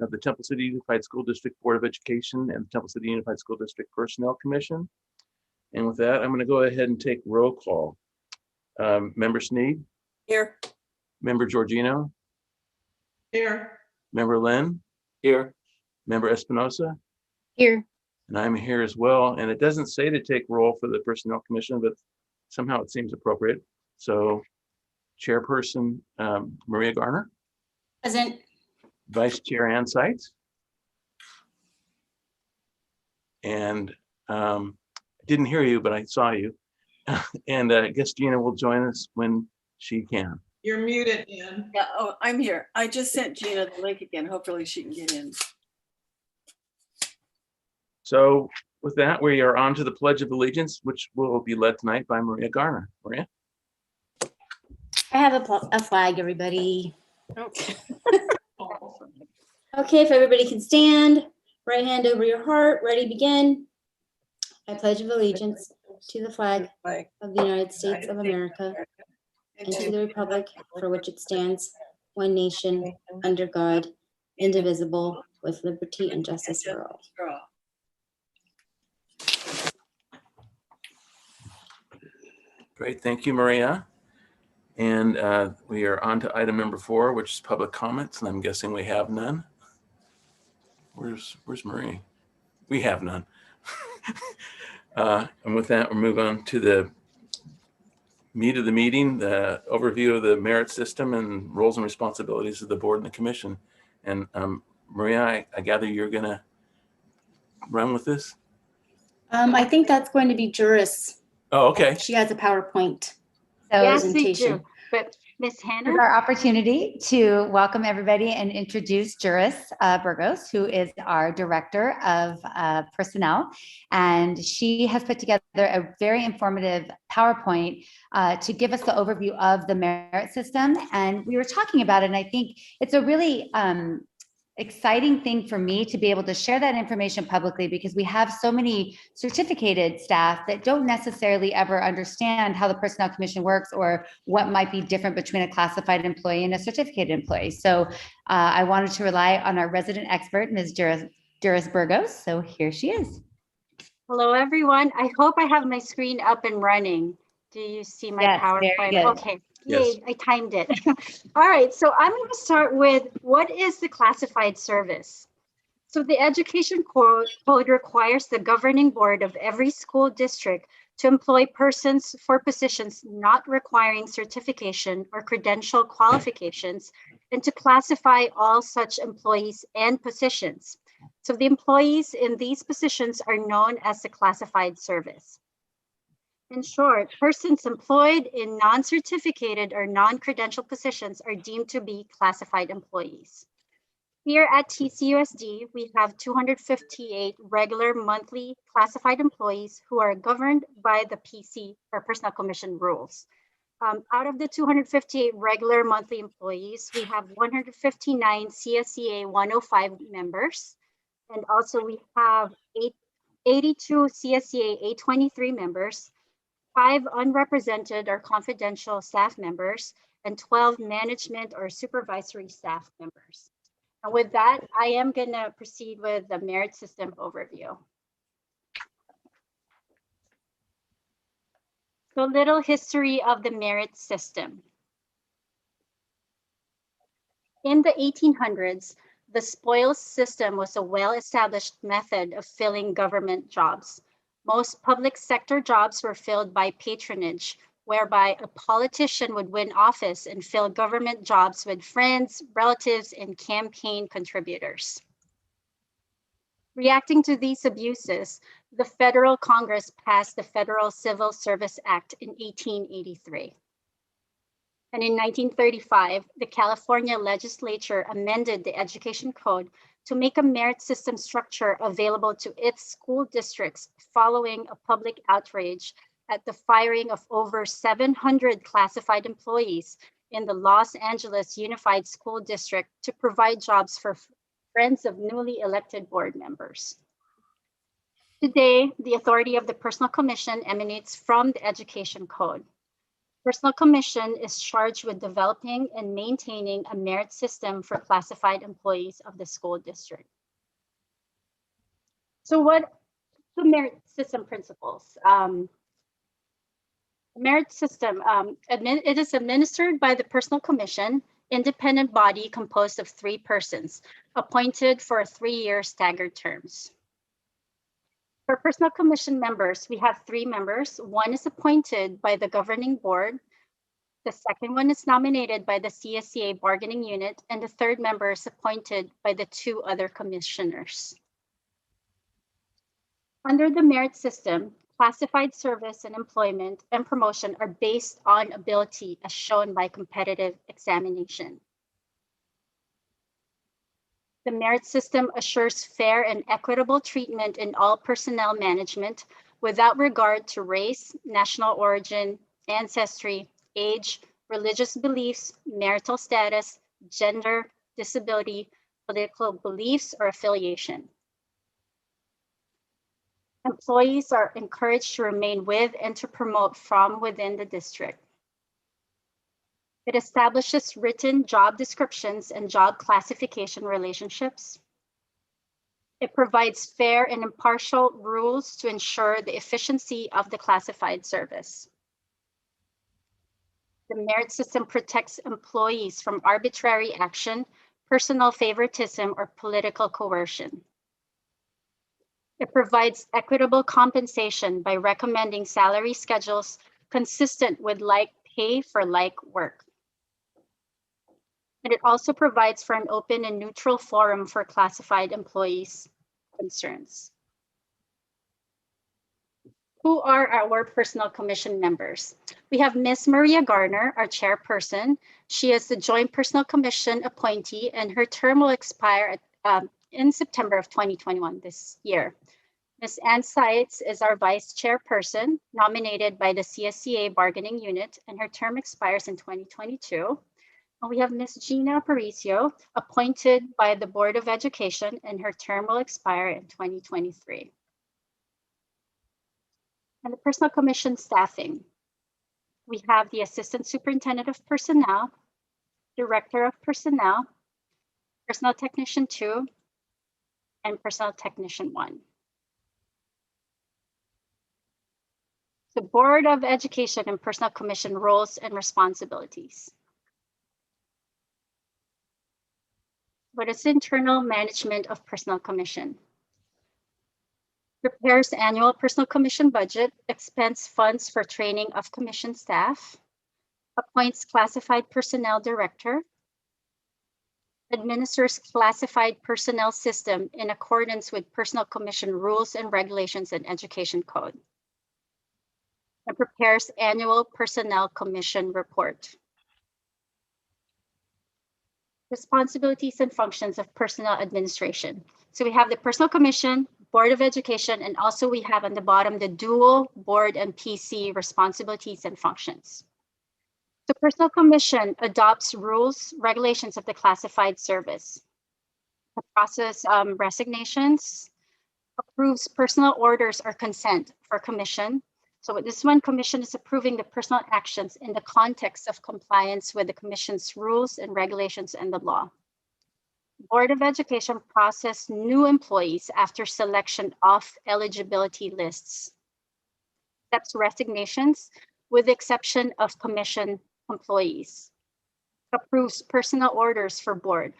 of the Temple City Unified School District Board of Education and the Temple City Unified School District Personnel Commission. And with that, I'm going to go ahead and take roll call. Member Sneed? Here. Member Georgino? Here. Member Lynn? Here. Member Espinosa? Here. And I'm here as well. And it doesn't say to take roll for the Personnel Commission, but somehow it seems appropriate. So Chairperson Maria Garner. Present. Vice Chair Ann Seitz. And I didn't hear you, but I saw you. And I guess Gina will join us when she can. You're muted, Ann. Yeah, oh, I'm here. I just sent Gina the link again. Hopefully she can get in. So with that, we are on to the Pledge of Allegiance, which will be led tonight by Maria Garner. Maria? I have a flag, everybody. Okay. Okay, if everybody can stand, right hand over your heart, ready, begin. I pledge of allegiance to the flag of the United States of America and to the republic for which it stands, one nation, under God, indivisible, with liberty and justice for all. Great, thank you, Maria. And we are on to item number 4, which is public comments, and I'm guessing we have none. Where's Marie? We have none. And with that, we'll move on to the meat of the meeting, the overview of the merit system and roles and responsibilities of the board and the commission. And Maria, I gather you're gonna run with this? I think that's going to be Juris. Oh, okay. She has a PowerPoint Yes, we presentation. do. But Ms. Hannah? It's our opportunity to welcome everybody and introduce Juris Burgos, who is our Director of Personnel. And she has put together a very informative PowerPoint to give us the overview of the merit system. And we were talking about it, and I think it's a really exciting thing for me to be able to share that information publicly, because we have so many certificated staff that don't necessarily ever understand how the Personnel Commission works or what might be different between a classified employee and a certificated employee. So I wanted to rely on our resident expert, Ms. Juris Burgos. So here she is. Hello, everyone. I hope I have my screen up and running. Do you see my Yes, PowerPoint? very good. Okay. Yes. Yay, I timed it. All right, so I'm going to start with what is the classified service? So the Education Code requires the governing board of every school district to employ persons for positions not requiring certification or credential qualifications, and to classify all such employees and positions. So the employees in these positions are known as the classified service. In short, persons employed in non-certificated or non-credential positions are deemed to be classified employees. Here at TCUSD, we have 258 regular monthly classified employees who are governed by the PC or Personnel Commission rules. Out of the 258 regular monthly employees, we have 159 CSEA 105 members, and also we have 82 CSEA 823 members, 5 unrepresented or confidential staff members, and 12 management or supervisory staff members. And with that, I am going to proceed with the merit system overview. So, little history of the merit system. In the 1800s, the spoils system was a well-established method of filling government jobs. Most public sector jobs were filled by patronage, whereby a politician would win office and fill government jobs with friends, relatives, and campaign contributors. Reacting to these abuses, the Federal Congress passed the Federal Civil Service Act in 1883. And in 1935, the California legislature amended the Education Code to make a merit system structure available to its school districts following a public outrage at the firing of over 700 classified employees in the Los Angeles Unified School District to provide jobs for friends of newly elected board members. Today, the authority of the Personnel Commission emanates from the Education Code. Personnel Commission is charged with developing and maintaining a merit system for classified employees of the school district. So what the merit system principles? The merit system, it is administered by the Personnel Commission, independent body composed of 3 persons, appointed for 3-year staggered terms. For Personnel Commission members, we have 3 members. One is appointed by the governing board. The second one is nominated by the CSCA bargaining unit, and the 3rd member is appointed by the 2 other commissioners. Under the merit system, classified service and employment and promotion are based on ability as shown by competitive examination. The merit system assures fair and equitable treatment in all personnel management without regard to race, national origin, ancestry, age, religious beliefs, marital status, gender, disability, political beliefs, or affiliation. Employees are encouraged to remain with and to promote from within the district. It establishes written job descriptions and job classification relationships. It provides fair and impartial rules to ensure the efficiency of the classified service. The merit system protects employees from arbitrary action, personal favoritism, or political coercion. It provides equitable compensation by recommending salary schedules consistent with like pay for like work. And it also provides for an open and neutral forum for classified employees' concerns. Who are our Personnel Commission members? We have Ms. Maria Garner, our chairperson. She is the Joint Personnel Commission appointee, and her term will expire in September of 2021, this year. Ms. Ann Seitz is our vice chairperson, nominated by the CSCA bargaining unit, and her term expires in 2022. And we have Ms. Gina Aparicio, appointed by the Board of Education, and her term will expire in 2023. And the Personnel Commission staffing. We have the Assistant Superintendent of Personnel, Director of Personnel, Personnel Technician 2, and Personnel Technician 1. The Board of Education and Personnel Commission roles and responsibilities. What is internal management of Personnel Commission? Prepares annual Personnel Commission budget, expense funds for training of commission staff, appoints classified personnel director, administers classified personnel system in accordance with Personnel Commission rules and regulations and education code, and prepares annual Personnel Commission report. Responsibilities and functions of personnel administration. So we have the Personnel Commission, Board of Education, and also we have on the bottom the dual board and PC responsibilities and functions. The Personnel Commission adopts rules, regulations of the classified service, the process resignations, approves personal orders or consent for commission. So with this one, commission is approving the personal actions in the context of compliance with the commission's rules and regulations and the law. Board of Education process new employees after selection of eligibility lists. Accepts resignations with the exception of commission employees. Approves personnel orders for board.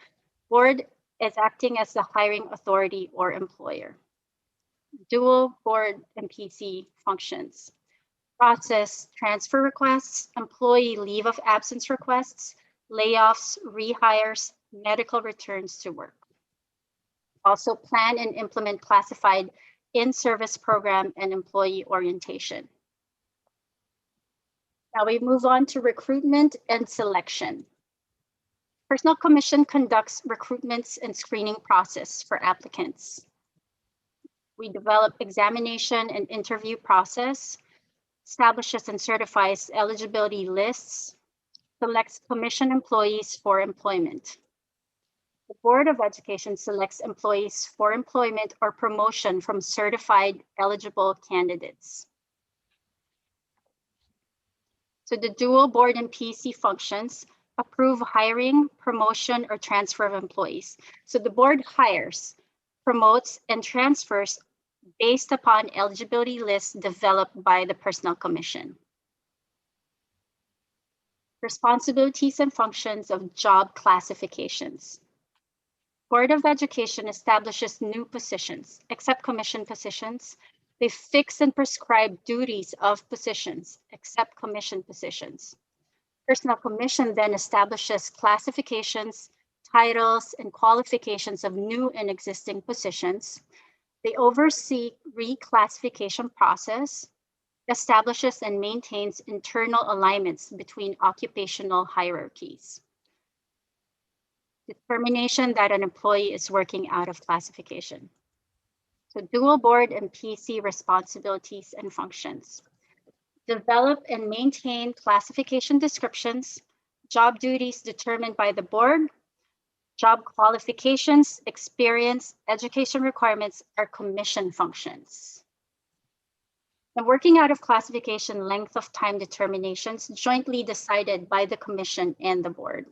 Board is acting as the hiring authority or employer. Dual board and PC functions. Process transfer requests, employee leave of absence requests, layoffs, rehires, medical returns to work. Also plan and implement classified in-service program and employee orientation. Now we move on to recruitment and selection. Personnel Commission conducts recruitments and screening process for applicants. We develop examination and interview process, establishes and certifies eligibility lists, selects commission employees for employment. The Board of Education selects employees for employment or promotion from certified eligible candidates. So the dual board and PC functions approve hiring, promotion, or transfer of employees. So the board hires, promotes, and transfers based upon eligibility lists developed by the Personnel Commission. Responsibilities and functions of job classifications. Board of Education establishes new positions, except commission positions. They fix and prescribe duties of positions, except commission positions. Personnel Commission then establishes classifications, titles, and qualifications of new and existing positions. They oversee reclassification process, establishes and maintains internal alignments between occupational hierarchies. Determination that an employee is working out of classification. So dual board and PC responsibilities and functions. Develop and maintain classification descriptions, job duties determined by the board, job qualifications, experience, education requirements are commission functions. And working out of classification length of time determinations jointly decided by the commission and the board.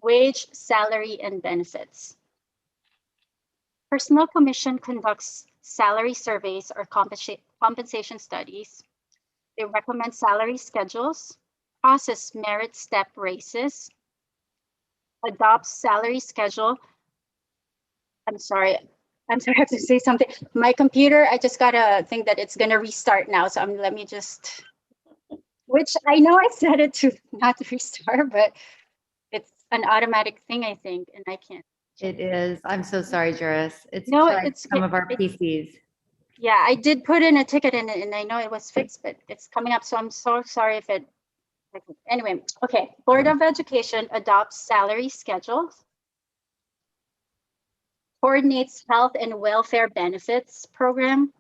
Wage, salary, and benefits. Personnel Commission conducts salary surveys or compensation studies. They recommend salary schedules, process merit step raises, adopts salary schedule. I'm sorry, I have to say something. My computer, I just got a thing that it's gonna restart now. So let me just, which I know I set it to not restart, but it's an automatic thing, I think, and I can't. It is. I'm so sorry, Juris. It's No, like it's- some of our it- PCs. Yeah, I did put in a ticket and I know it was fixed, but it's coming up. So I'm so sorry if it, anyway, okay. Board of Education adopts salary schedules, coordinates health and welfare benefits program,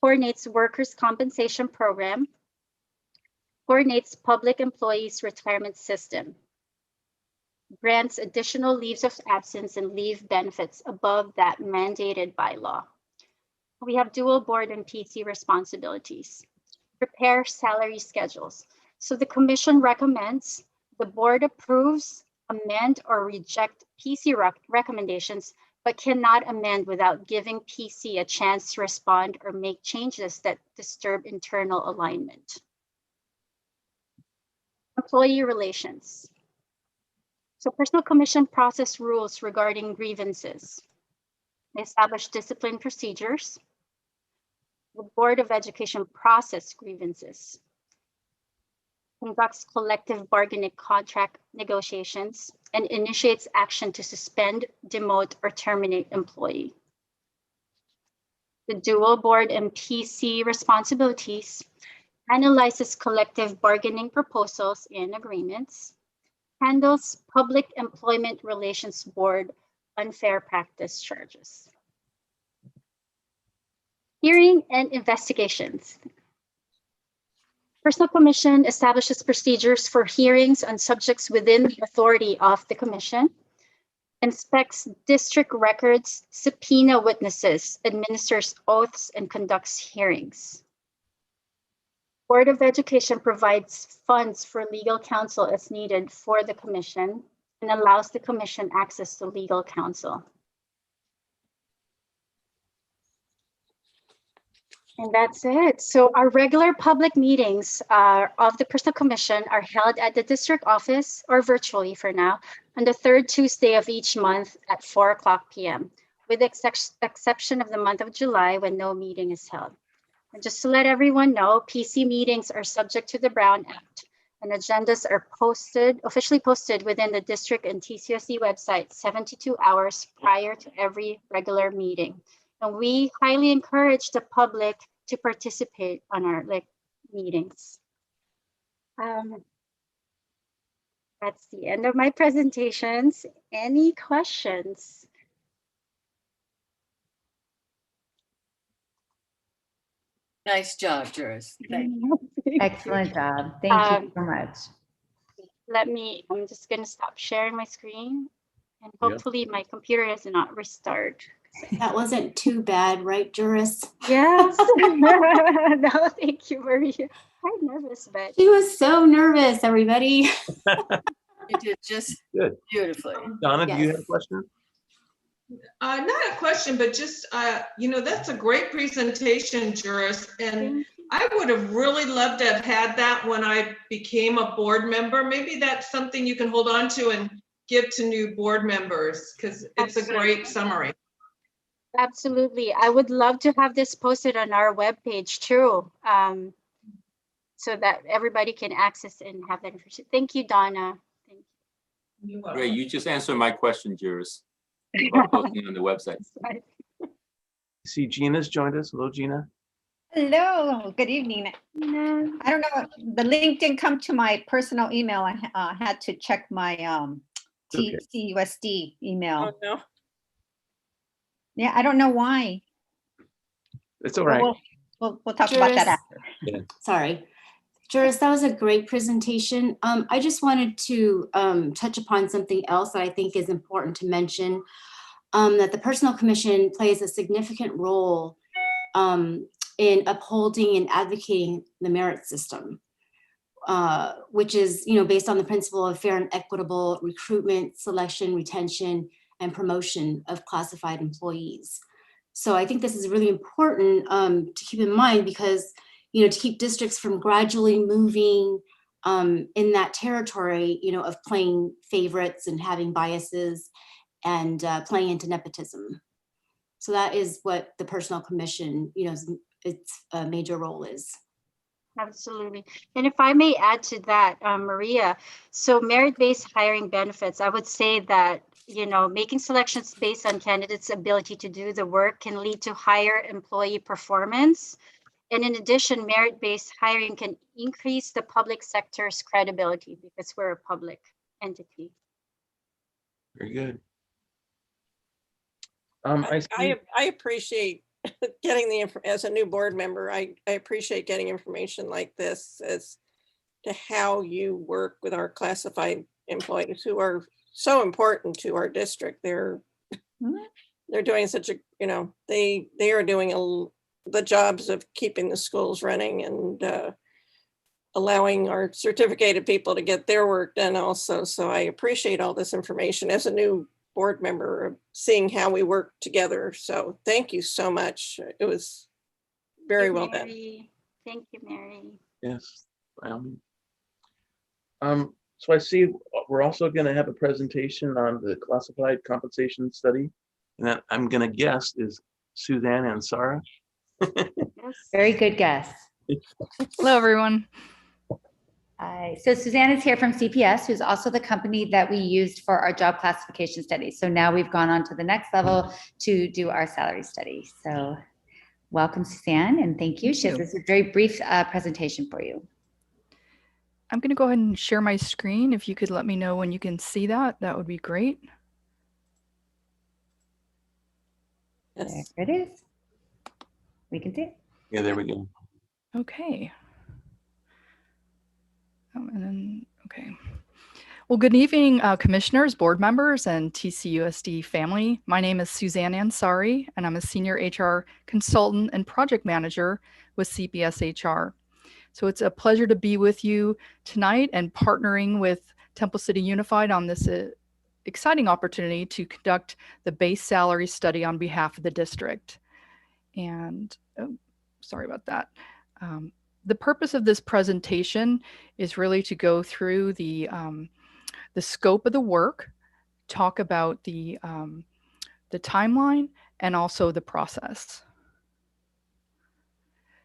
coordinates workers' compensation program, coordinates public employees retirement system, grants additional leaves of absence and leave benefits above that mandated by law. We have dual board and PC responsibilities. Prepare salary schedules. So the commission recommends, the board approves, amend, or reject PC recommendations, but cannot amend without giving PC a chance to respond or make changes that disturb internal alignment. Employee relations. So Personnel Commission process rules regarding grievances. They establish discipline procedures. The Board of Education process grievances, conducts collective bargaining contract negotiations, and initiates action to suspend, demote, or terminate employee. The dual board and PC responsibilities analyzes collective bargaining proposals and agreements, handles public employment relations board unfair practice charges. Hearing and investigations. Personnel Commission establishes procedures for hearings on subjects within the authority of the commission, inspects district records, subpoena witnesses, administers oaths, and conducts hearings. Board of Education provides funds for legal counsel as needed for the commission and allows the commission access to legal counsel. And that's it. So our regular public meetings of the Personnel Commission are held at the district office or virtually for now on the third Tuesday of each month at 4:00 p.m. with the exception of the month of July when no meeting is held. And just to let everyone know, PC meetings are subject to the Brown Act and agendas are officially posted within the district and TCUSD website 72 hours prior to every regular meeting. And we highly encourage the public to participate on our meetings. That's the end of my presentations. Any questions? Nice job, Juris. Thank you. Excellent job. Thank you so much. I'm just gonna stop sharing my screen And Yeah. hopefully my computer does not restart. That wasn't too bad, right, Juris? Yes. No, thank you, Maria. I'm nervous, but She was so nervous, everybody. You did just Good. beautifully. Donna, do you have a Yes. question? Not a question, but just, that's a great presentation, Juris. And I would have really loved to have had that when I became a board member. Maybe that's something you can hold on to and give to new board members, because it's a great summary. absolutely. I would love to have this posted on our webpage too, so that everybody can access and have that information. Thank you, Donna. Thank You Great, you just answered my question, Juris, about posting on the website. you. See, Gina's joined us. Hello, Gina. Hello, good evening. Nina. I don't know, the link didn't come to my personal email. I had to check my Okay. TCUSD email. Oh, no. Yeah, I don't know why. It's all right. We'll talk about that Juris. after. Sorry. Juris, that was a great presentation. I just wanted to touch upon something else that I think is important to mention, that the Personnel Commission plays a significant role in upholding and advocating the merit system, which is, based on the principle of fair and equitable recruitment, selection, retention, and promotion of classified employees. So I think this is really important to keep in mind, because to keep districts from gradually moving in that territory, of playing favorites and having biases and playing into nepotism. So that is what the Personnel Commission, its major role is. Absolutely. And if I may add to that, Maria, so merit-based hiring benefits, I would say that, making selections based on candidates' ability to do the work can lead to higher employee performance. And in addition, merit-based hiring can increase the public sector's credibility because we're a public entity. Very good. I see. I appreciate getting the as a new board member, I appreciate getting information like this as to how you work with our classified employees who are so important to our district. They're doing such a, they are doing the jobs of keeping the schools running and allowing our certificated people to get their work done also. So I appreciate all this information as a new board member, seeing how we work together. So thank you so much. It was very well done. Thank you, Mary. Yes. So I see we're also going to have a presentation on the classified compensation study, and that I'm going to guess is Suzanne and Sarah. Yes. Very good guess. Hello, everyone. Hi. So Suzanne is here from CPS, who's also the company that we used for our job classification study. So now we've gone on to the next level to do our salary study. So welcome, Suzanne, and thank you. She has this very brief presentation for you. I'm going to go ahead and share my screen. If you could let me know when you can see that, that would be great. Yes. There it is. We can see it. Yeah, there we go. Okay. And then, okay. Well, good evening, commissioners, board members, and TCUSD family. My name is Suzanne Ansari, and I'm a senior HR consultant and project manager with CPS HR. So it's a pleasure to be with you tonight and partnering with Temple City Unified on this exciting opportunity to conduct the base salary study on behalf of the district. And sorry about that. The purpose of this presentation is really to go through the scope of the work, talk about the timeline, and also the process.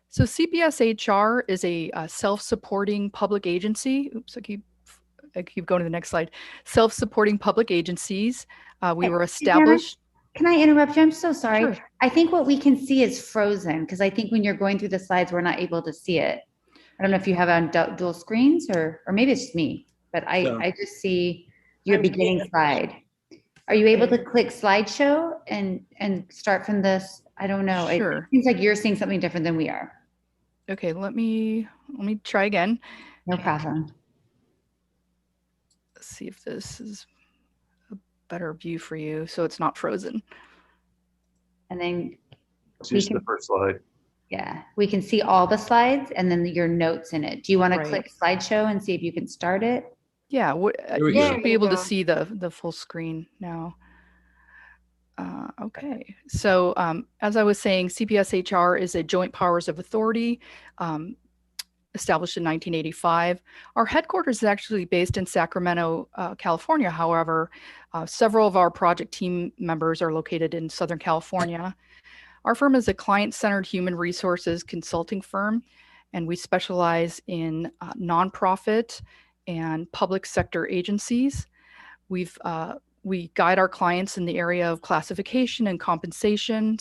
So CPS HR is a self-supporting public agency. Oops, I keep going to the next slide. Self-supporting public agencies. We were established. Can I interrupt you? I'm so sorry. Sure. I think what we can see is frozen, because I think when you're going through the slides, we're not able to see it. I don't know if you have it on dual screens or maybe it's just me, but I just see your beginning slide. Are you able to click slideshow and start from this? I don't know. Sure. It seems like you're seeing something different than we are. Okay, let me try again. No problem. Let's see if this is better view for you so it's not frozen. And then Just can- the first slide. yeah, we can see all the slides and then your notes in it. Do you want to Right. click slideshow and see if you can start it? Yeah, There we you go. should be able to see the full screen now. Okay, so as I was saying, CPSHR is a joint powers of authority established in 1985. Our headquarters is actually based in Sacramento, California. However, several of our project team members are located in Southern California. Our firm is a client-centered human resources consulting firm, and we specialize in nonprofit and public sector agencies. We guide our clients in the area of classification and compensation,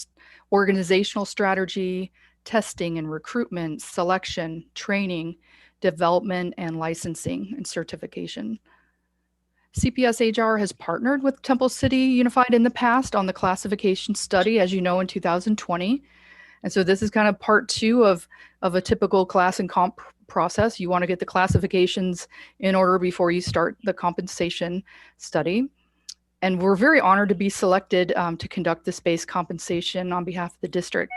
organizational strategy, testing and recruitment, selection, training, development, and licensing and certification. CPSHR has partnered with Temple City Unified in the past on the classification study, as you know, in 2020. And so this is kind of part 2 of a typical class and comp process. You want to get the classifications in order before you start the compensation study. And we're very honored to be selected to conduct this base compensation on behalf of the district.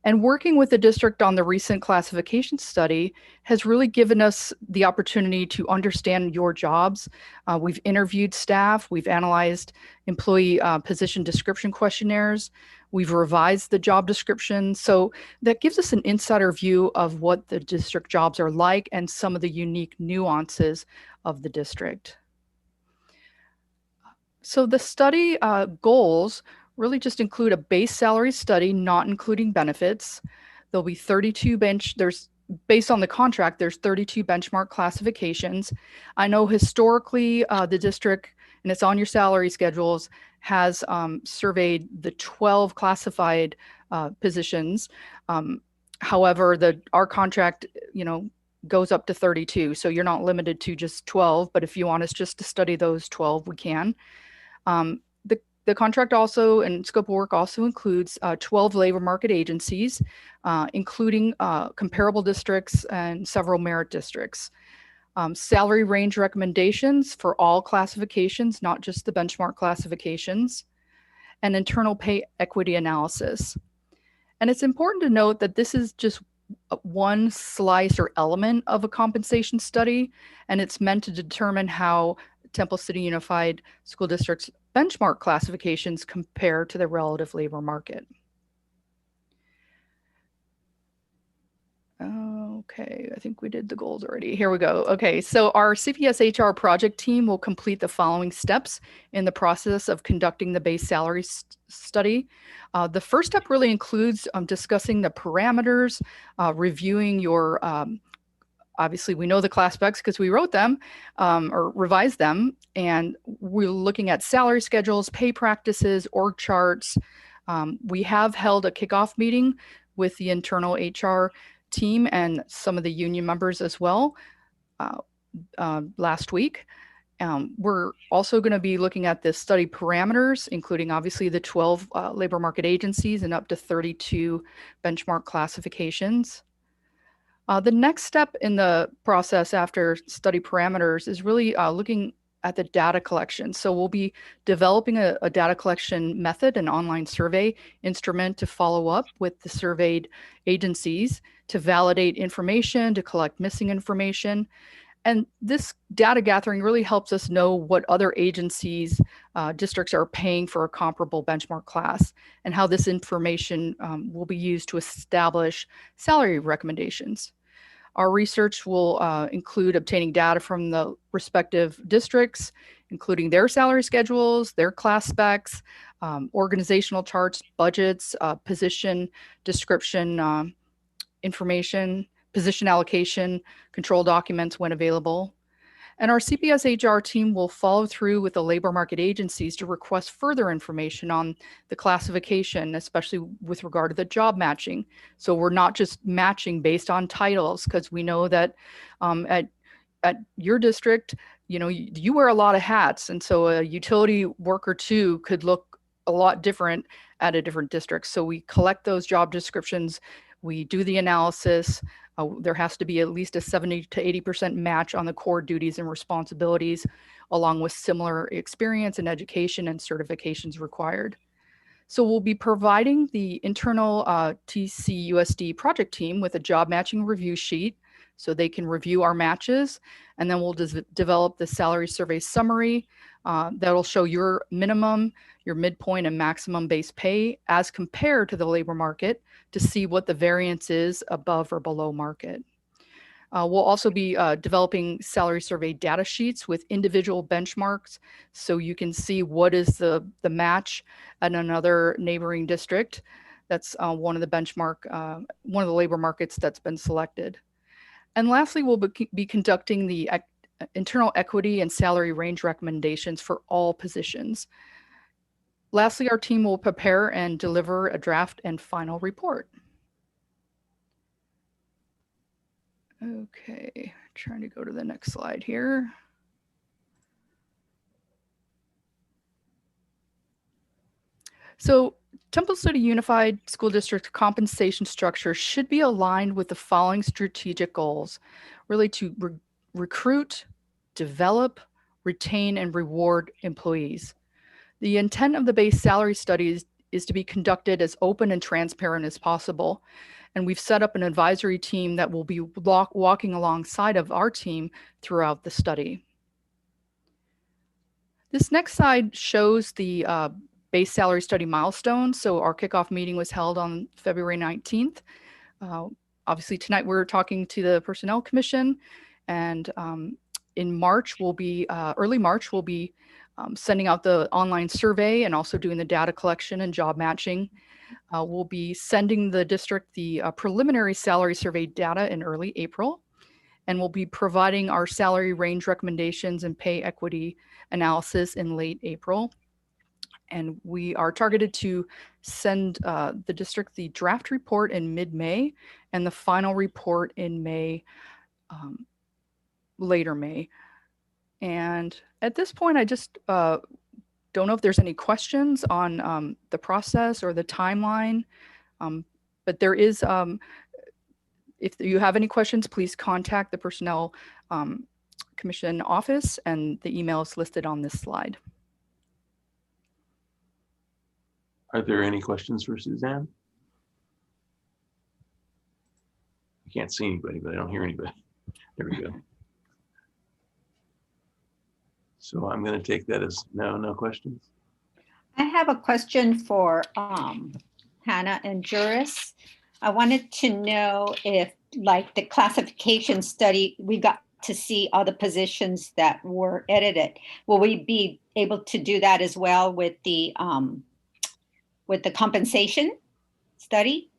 And working with the district on the recent classification study has really given us the opportunity to understand your jobs. We've interviewed staff, we've analyzed employee position description questionnaires, we've revised the job description. So that gives us an insider view of what the district jobs are like and some of the unique nuances of the district. So the study goals really just include a base salary study, not including benefits. There'll be 32 based on the contract, there's 32 benchmark classifications. I know historically the district, and it's on your salary schedules, has surveyed the 12 classified positions. However, our contract, goes up to 32. So you're not limited to just 12, but if you want us just to study those 12, we can. The contract also and scope of work also includes 12 labor market agencies, including comparable districts and several merit districts. Salary range recommendations for all classifications, not just the benchmark classifications, and internal pay equity analysis. And it's important to note that this is just one slice or element of a compensation study, and it's meant to determine how Temple City Unified School District's benchmark classifications compare to the relative labor market. Okay, I think we did the goals already. Here we go. Okay, so our CPSHR project team will complete the following steps in the process of conducting the base salary study. The first step really includes discussing the parameters, reviewing your obviously, we know the class specs because we wrote them or revised them, and we're looking at salary schedules, pay practices, org charts. We have held a kickoff meeting with the internal HR team and some of the union members as well last week. We're also going to be looking at the study parameters, including obviously the 12 labor market agencies and up to 32 benchmark classifications. The next step in the process after study parameters is really looking at the data collection. So we'll be developing a data collection method, an online survey instrument to follow up with the surveyed agencies to validate information, to collect missing information. And this data gathering really helps us know what other agencies, districts are paying for a comparable benchmark class and how this information will be used to establish salary recommendations. Our research will include obtaining data from the respective districts, including their salary schedules, their class specs, organizational charts, budgets, position description information, position allocation, control documents when available. And our CPSHR team will follow through with the labor market agencies to request further information on the classification, especially with regard to the job matching. So we're not just matching based on titles, because we know that at your district, you wear a lot of hats. And so a utility worker too could look a lot different at a different district. So we collect those job descriptions We do the analysis. There has to be at least a 70 to 80% match on the core duties and responsibilities, along with similar experience in education and certifications required. So we'll be providing the internal TCUSD project team with a job matching review sheet so they can review our matches. And then we'll develop the salary survey summary that'll show your minimum, your midpoint, and maximum base pay as compared to the labor market to see what the variance is above or below market. We'll also be developing salary survey data sheets with individual benchmarks so you can see what is the match at another neighboring district. That's one of the one of the labor markets that's been selected. And lastly, we'll be conducting the internal equity and salary range recommendations for all positions. Lastly, our team will prepare and deliver a draft and final report. Okay, trying to go to the next slide here. So Temple City Unified School District compensation structure should be aligned with the following strategic goals, really to recruit, develop, retain, and reward employees. The intent of the base salary studies is to be conducted as open and transparent as possible. And we've set up an advisory team that will be walking alongside of our team throughout the study. This next slide shows the base salary study milestones. So our kickoff meeting was held on February 19th. Obviously tonight we're talking to the Personnel Commission, and in March early March, we'll be sending out the online survey and also doing the data collection and job matching. We'll be sending the district the preliminary salary survey data in early April, and we'll be providing our salary range recommendations and pay equity analysis in late April. And we are targeted to send the district the draft report in mid-May and the final report in May, later May. And at this point, I just don't know if there's any questions on the process or the timeline, but there is, if you have any questions, please contact the Personnel Commission office, and the email is listed on this slide. Are there any questions for Suzanne? I can't see anybody, but I don't hear anybody. There we go. So I'm going to take that as no questions. I have a question for Hannah and Juris. I wanted to know if, like the classification study, we got to see all the positions that were edited. Will we be able to do that as well with the compensation study?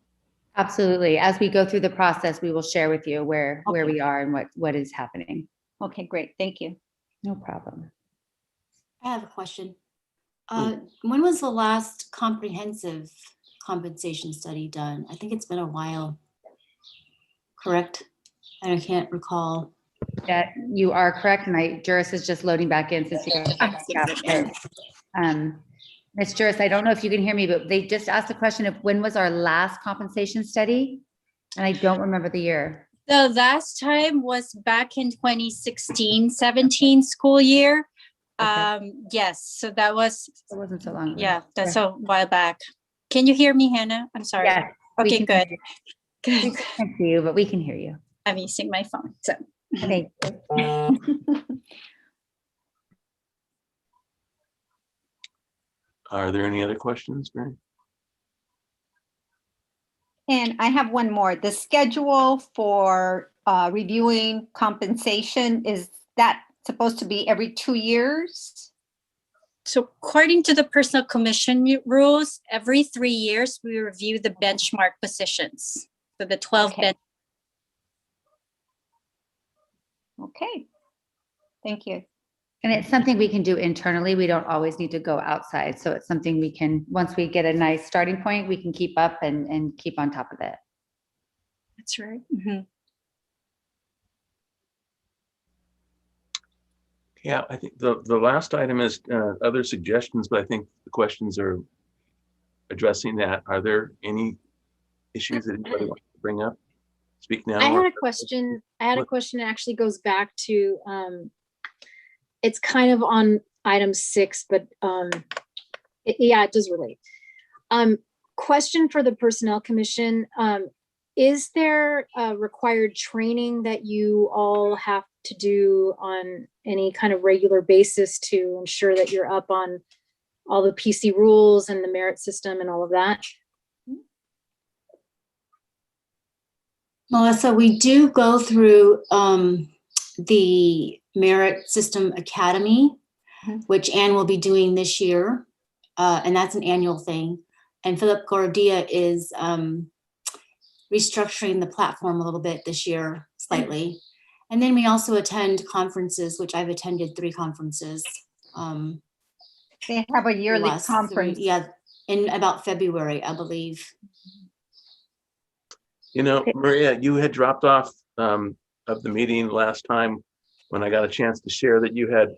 Absolutely. As we go through the process, we will share with you where we are and what is happening. Okay, great. Thank you. No problem. I have a question. When was the last comprehensive compensation study done? I think it's been a while, correct? And I can't recall. That you are correct. My Juris is just loading back in since you got it. Ms. Juris, I don't know if you can hear me, but they just asked the question of when was our last compensation study? And I don't remember the year. The last time was back in 2016-17 school year. Okay. Yes, so that was, It wasn't so long ago. yeah, that's a while back. Can you hear me, Hannah? I'm sorry. Yes, Okay, good. We Good. can't see you, but we can hear you. I'm using my phone, so. Thank you. Are there any other questions, Mary? And I have one more. The schedule for reviewing compensation, is that supposed to be every 2 years? So according to the Personnel Commission rules, every 3 years, we review the benchmark positions. So the 12 Okay. bench. Okay. Thank you. And it's something we can do internally. We don't always need to go outside. So it's something we can, once we get a nice starting point, we can keep up and keep on top of it. That's right. Mhm. Yeah, I think the last item is other suggestions, but I think the questions are addressing that. Are there any issues that anybody wants to bring up? Speak now. I had or- a question. I had a What? question that actually goes back to, it's kind of on item 6, but yeah, it does relate. Question for the Personnel Commission. Is there required training that you all have to do on any kind of regular basis to ensure that you're up on all the PC rules and the merit system and all of that? Melissa, we do go through the Merit System Academy, which Anne will be doing this year, and that's an annual thing. And Philip Gordia is restructuring the platform a little bit this year, slightly. And then we also attend conferences, which I've attended 3 conferences. They have a yearly last 3 conference. yeah, in about February, I believe. You know, Maria, you had dropped off of the meeting last time when I got a chance to share that you had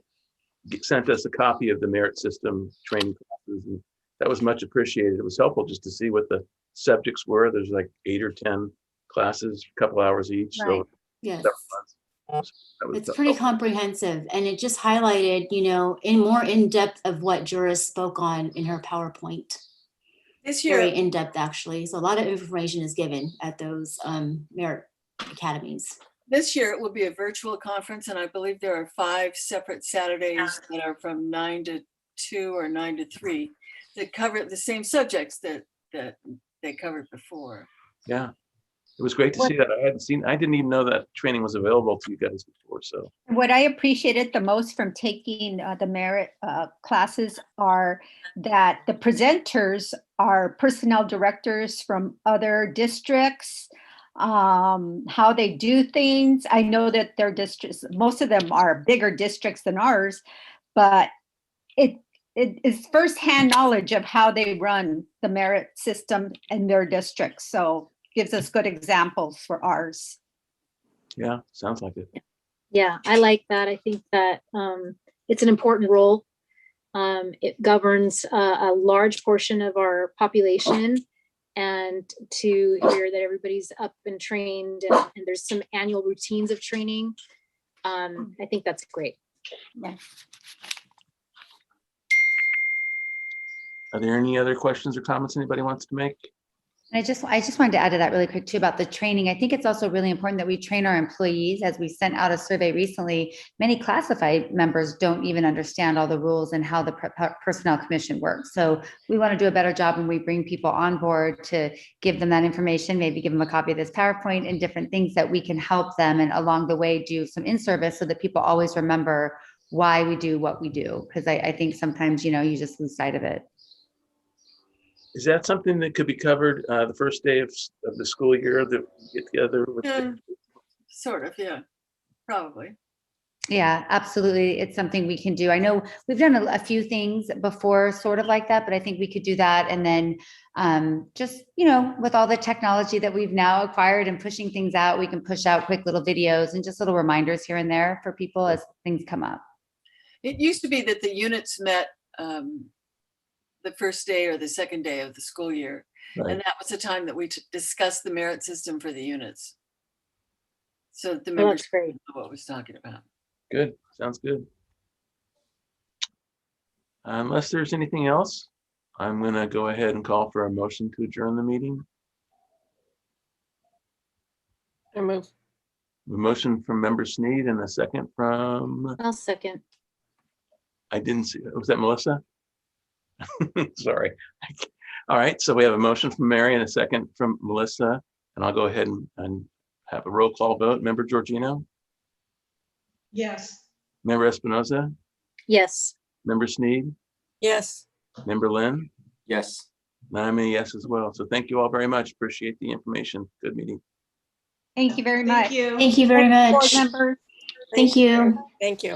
sent us a copy of the merit system training classes. And that was much appreciated. It was helpful just to see what the subjects were. There's like 8 or 10 classes, a couple hours each. Right. So Yes. that was It's pretty comprehensive, and it just highlighted, you know, more in depth of what Juris spoke on in her PowerPoint. This Very year, in depth, actually. So a lot of information is given at those merit academies. this year it will be a virtual conference, and I believe there are 5 separate Saturdays that are from 9 to 2 or 9 to 3 that cover the same subjects that they covered before. Yeah, it was great to see that. I didn't even know that training was available to you guys before. So What I appreciated the most from taking the merit classes are that the presenters are personnel directors from other districts, how they do things. I know that their districts, most of them are bigger districts than ours, but it is firsthand knowledge of how they run the merit system in their districts. So gives us good examples for ours. yeah, sounds like it. Yeah, I like that. I think that it's an important role. It governs a large portion of our population, and to hear that everybody's up and trained and there's some annual routines of training, I think that's great. Yeah. Are there any other questions or comments anybody wants to make? I just wanted to add to that really quick too about the training. I think it's also really important that we train our employees. As we sent out a survey recently, many classified members don't even understand all the rules and how the Personnel Commission works. So we want to do a better job when we bring people on board to give them that information, maybe give them a copy of this PowerPoint and different things that we can help them, and along the way do some in-service so that people always remember why we do what we do. Because I think sometimes, you know, you just lose sight of it. Is that something that could be covered the first day of the school year that we get together? With Yeah, sort of, yeah, probably. Yeah, absolutely. It's something we can do. I know we've done a few things before sort of like that, but I think we could do that. And then just, you know, with all the technology that we've now acquired and pushing things out, we can push out quick little videos and just little reminders here and there for people as things come up. It used to be that the units met the first day or the second day of the school year. Right. And that was the time that we discussed the merit system for the units. So that the Well, members that's great. know what I was talking about. Good, sounds good. Unless there's anything else, I'm gonna go ahead and call for a motion to adjourn the meeting. I move. A motion from Member Sneed and a second from, I'll second. I didn't see, was that Melissa? Sorry. All right, so we have a motion from Mary and a second from Melissa, and I'll go ahead and have a roll call vote. Member Georgino? Yes. Member Espinoza? Yes. Member Sneed? Yes. Member Lynn? Yes. And I'm a yes as well. So thank you all very much. Appreciate the information. Good meeting. Thank you very much. Thank you. Thank you very Board much. members. Thank you. Thank you.